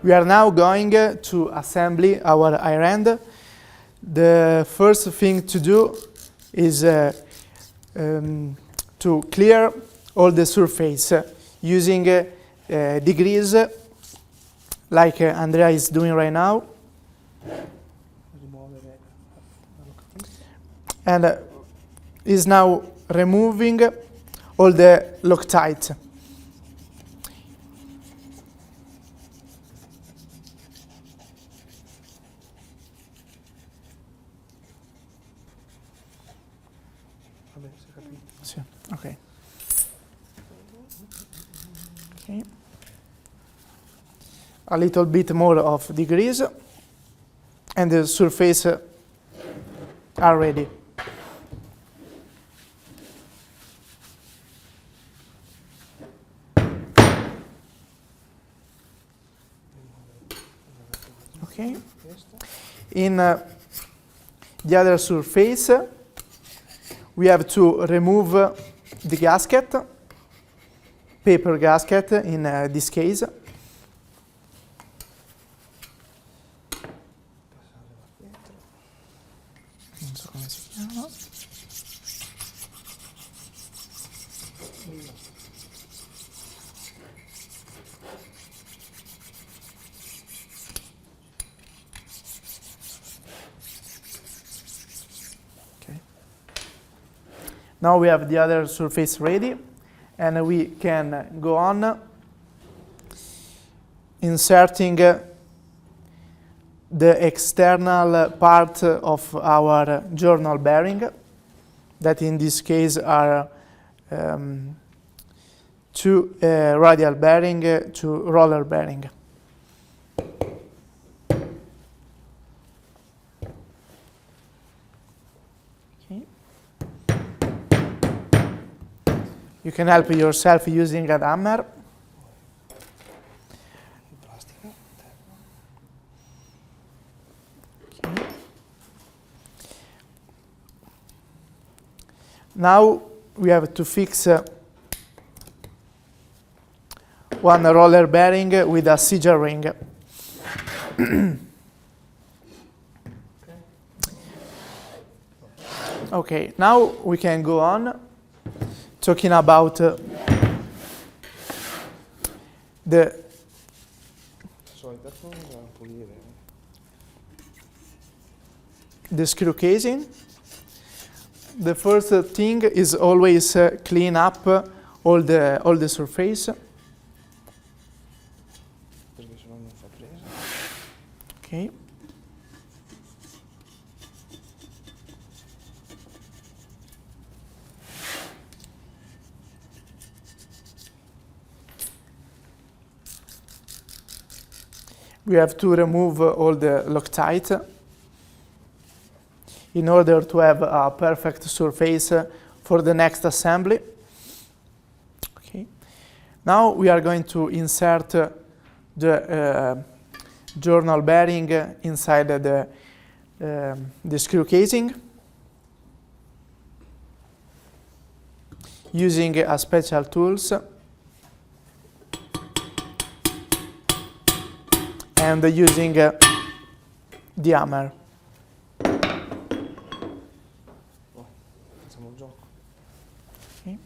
We are now going to assemble our ایرند. The first thing to do is to clear all the surface using degrees like Andrea is doing right now. And is now removing all the Loctite. Okay. Okay. A little bit more of degrees, and the surface are ready. Okay. In the other surface, we have to remove the gasket, paper gasket in this case. Non so come si chiama. Now we have the other surface ready, and we can go on inserting the external part of our journal bearing, that in this case are two radial bearing, two roller bearing. You can help yourself using a hammer. Okay. Now we have to fix one roller bearing with a scissor ring. Okay, now we can go on talking about the screw casing. The first thing is always clean up all the surface. Okay. We have to remove all the Loctite in order to have a perfect surface for the next assembly. Okay. Now we are going to insert the journal bearing inside the screw casing using a special tools and using the hammer. Okay.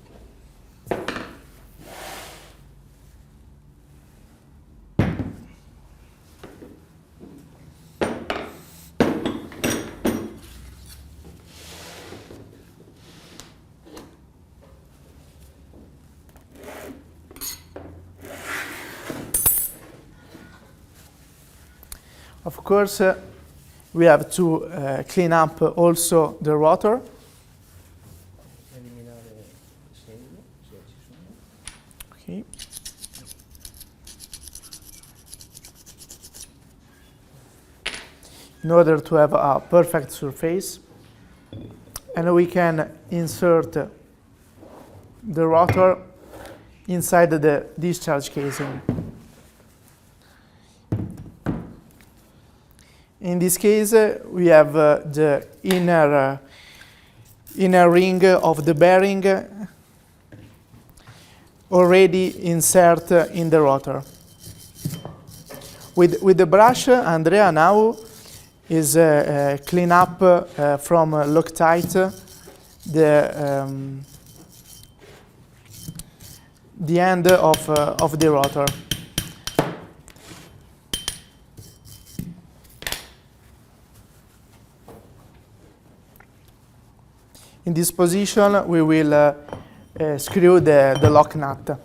Of course, we have to clean up also the rotor. Okay. In order to have a perfect surface, and we can insert the rotor inside the discharge casing. In this case, we have the inner ring of the bearing already inserted in the rotor. With the brush, Andrea now is clean up from Loctite the end of the rotor. In this position, we will screw the lock nut.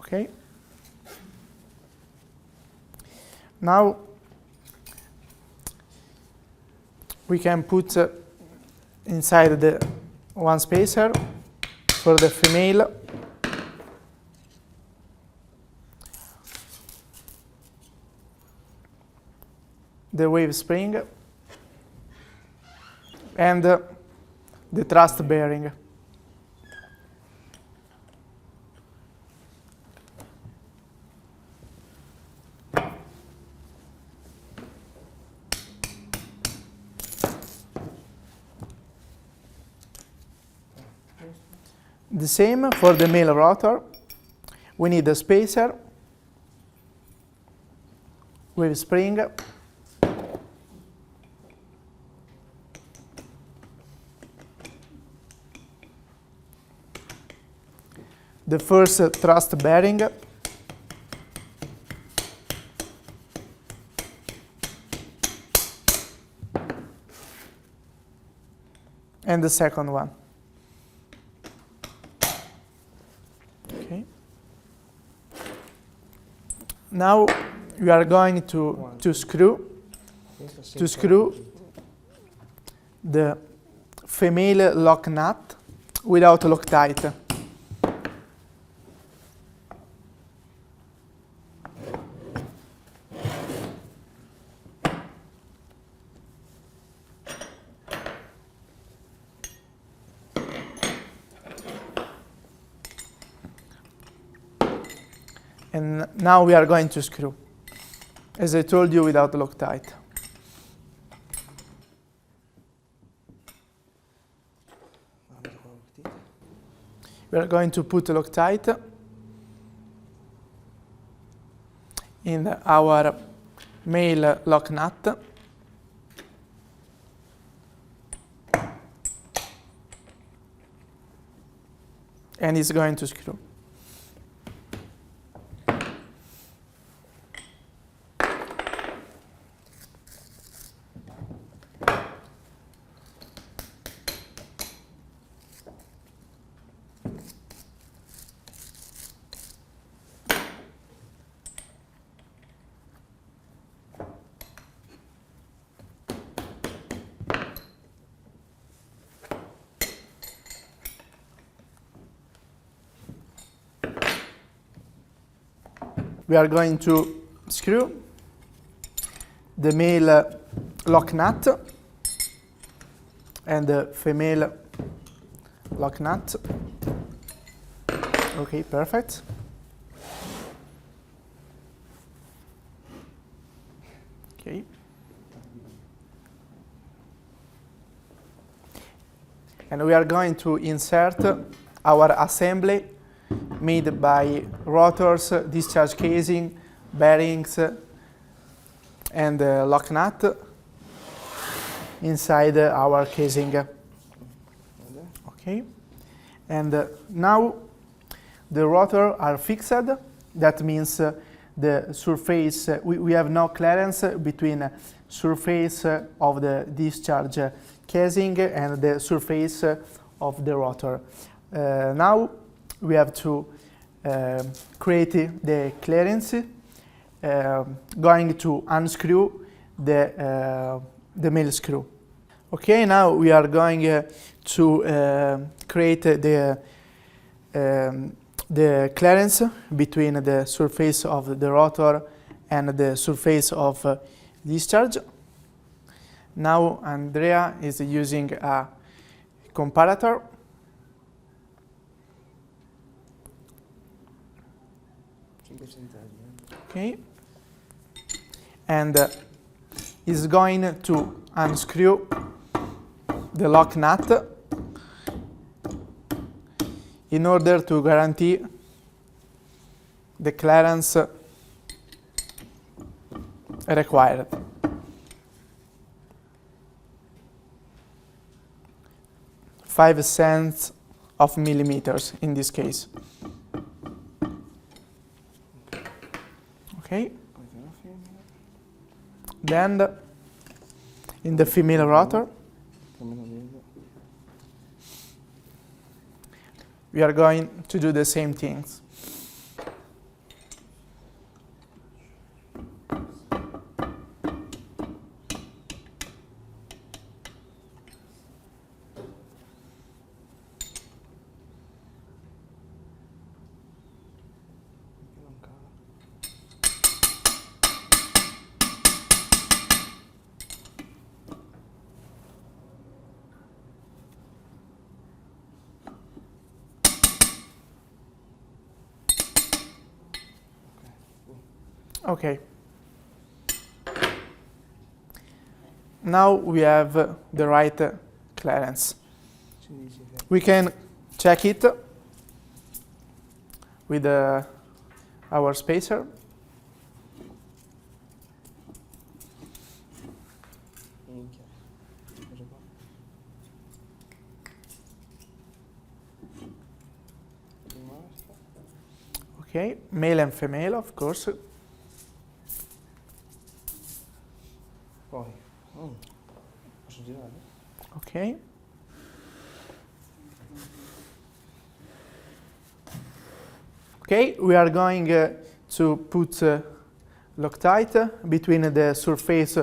Okay. Now we can put inside the one spacer for the female. The wave spring and the thrust bearing. The same for the male rotor. We need a spacer, wave spring, the first thrust bearing, and the second one. Now we are going to screw the female lock nut without Loctite. And now we are going to screw, as I told you, without Loctite. We are going to put Loctite in our male lock nut. And it's going to screw. We are going to screw the male lock nut and the female lock nut. Okay, perfect. Okay. And we are going to insert our assembly made by rotors, discharge casing, bearings, and lock nut inside our casing. Okay, and now the rotor are fixed. That means the surface, we have no clearance between surface of the discharge casing and the surface of the rotor. Now we have to create the clearance, going to unscrew the male screw. Okay, now we are going to create the clearance between the surface of the rotor and the surface of discharge. Now Andrea is using a comparator. Okay. And is going to unscrew the lock nut in order to guarantee the clearance required. Five cents of millimeters in this case. Okay. Then in the female rotor, we are going to do the same things. Okay. Now we have the right clearance. We can check it with our spacer. Okay, male and female, of course. Okay. Okay, we are going to put Loctite between the surface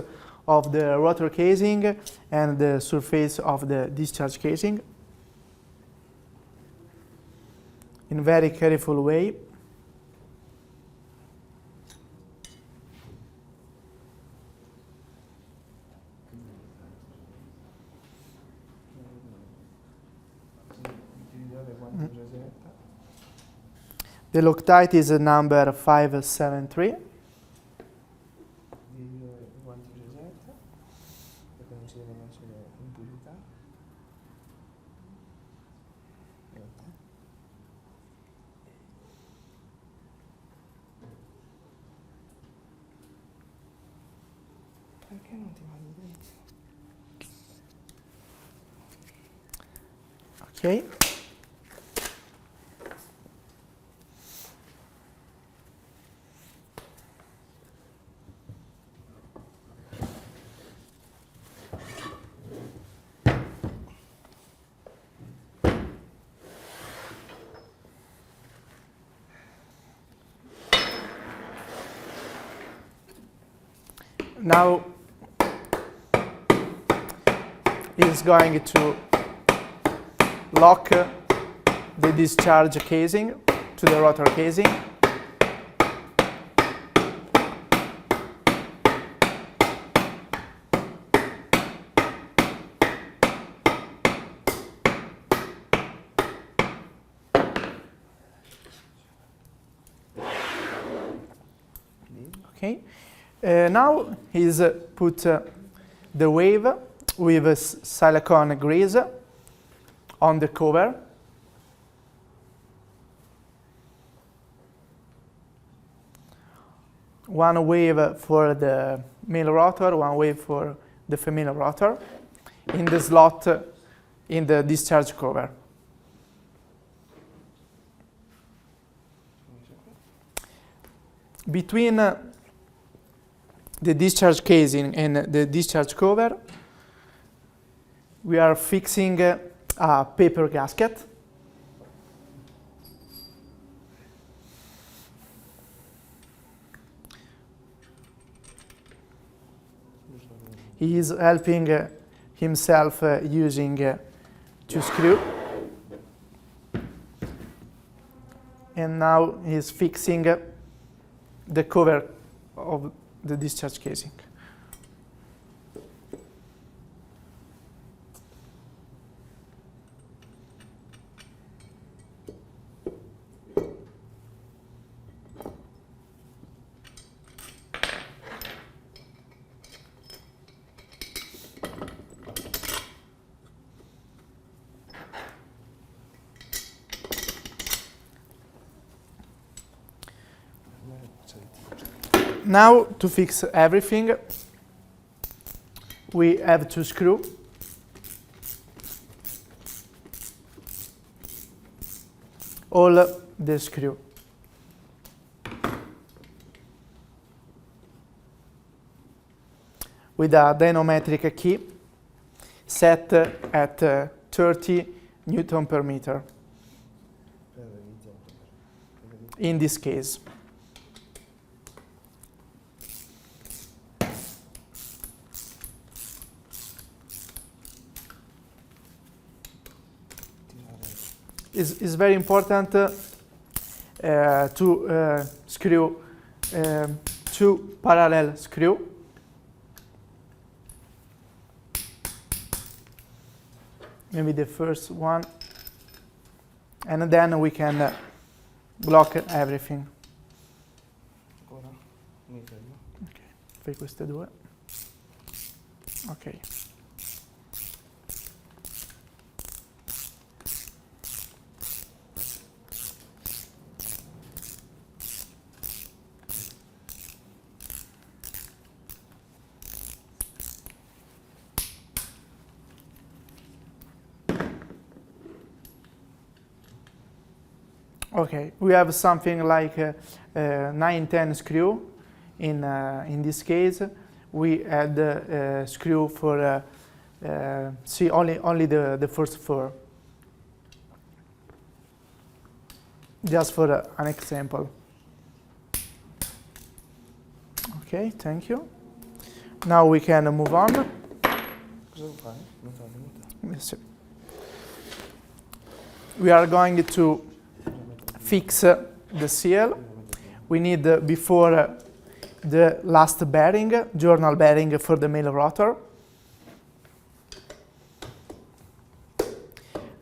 of the rotor casing and the surface of the discharge casing in a very careful way. The Loctite is number 573. Okay. Now is going to lock the discharge casing to the rotor casing. Okay. Now he's put the wave with silicone grease on the cover. One wave for the male rotor, one wave for the female rotor in the slot in the discharge cover. Between the discharge casing and the discharge cover, we are fixing a paper gasket. He is helping himself using two screws. And now he's fixing the cover of the discharge casing. Now, to fix everything, we have to screw all the screw. With a dynamometric key set at 30 Newton per meter. In this case. It's very important to screw two parallel screws. Maybe the first one, and then we can block everything. Ok, fai queste due. Ok. Okay, we have something like 9-10 screw. In this case, we add screw for see only the first four. Just for an example. Okay, thank you. Now we can move on. Yes. We are going to fix the seal. We need before the last bearing, journal bearing for the mail rotor.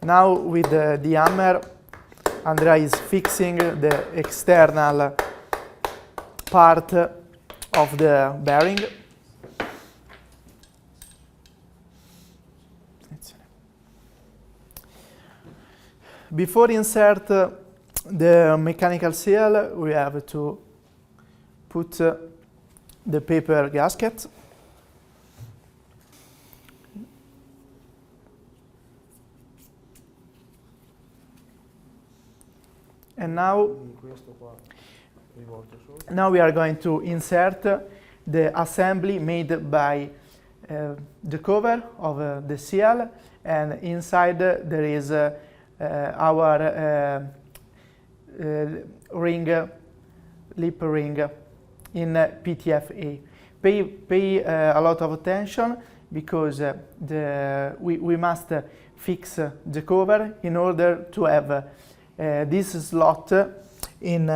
Now with the hammer, Andrea is fixing the external part of the bearing. Before insert the mechanical seal, we have to put the paper gasket. And now we are going to insert the assembly made by the cover of the seal, and inside there is our lip ring in PTFE. Pay a lot of attention because we must fix the cover in order to have this slot in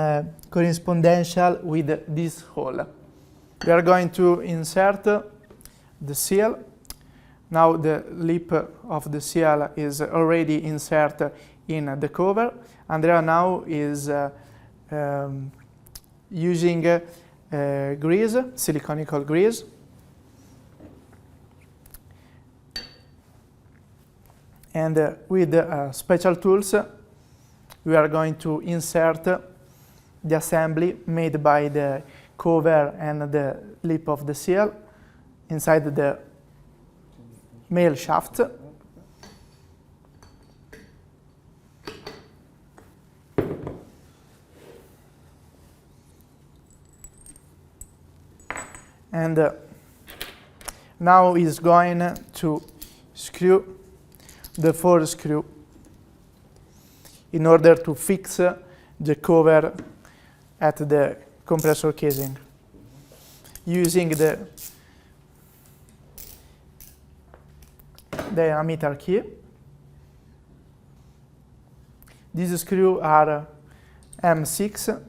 correspondential with this hole. We are going to insert the seal. Now the lip of the seal is already inserted in the cover. Andrea now is using grease, siliconical grease. And with special tools, we are going to insert the assembly made by the cover and the lip of the seal inside the mail shaft. And now he's going to screw the 4 screw in order to fix the cover at the compressor casing using the diameter key. These screws are M6.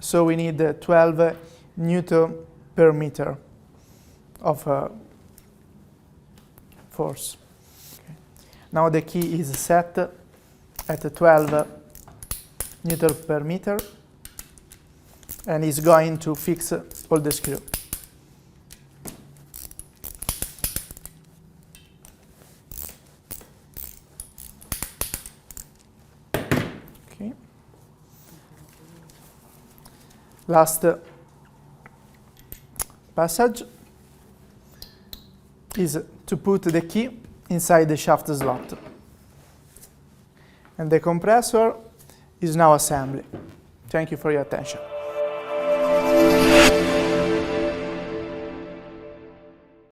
So we need 12 Newton per meter of force. Okay. Now the key is set at 12 Newton per meter, and is going to fix all the screw. Okay. Last passage is to put the key inside the shaft slot. And the compressor is now assembly. Thank you for your attention.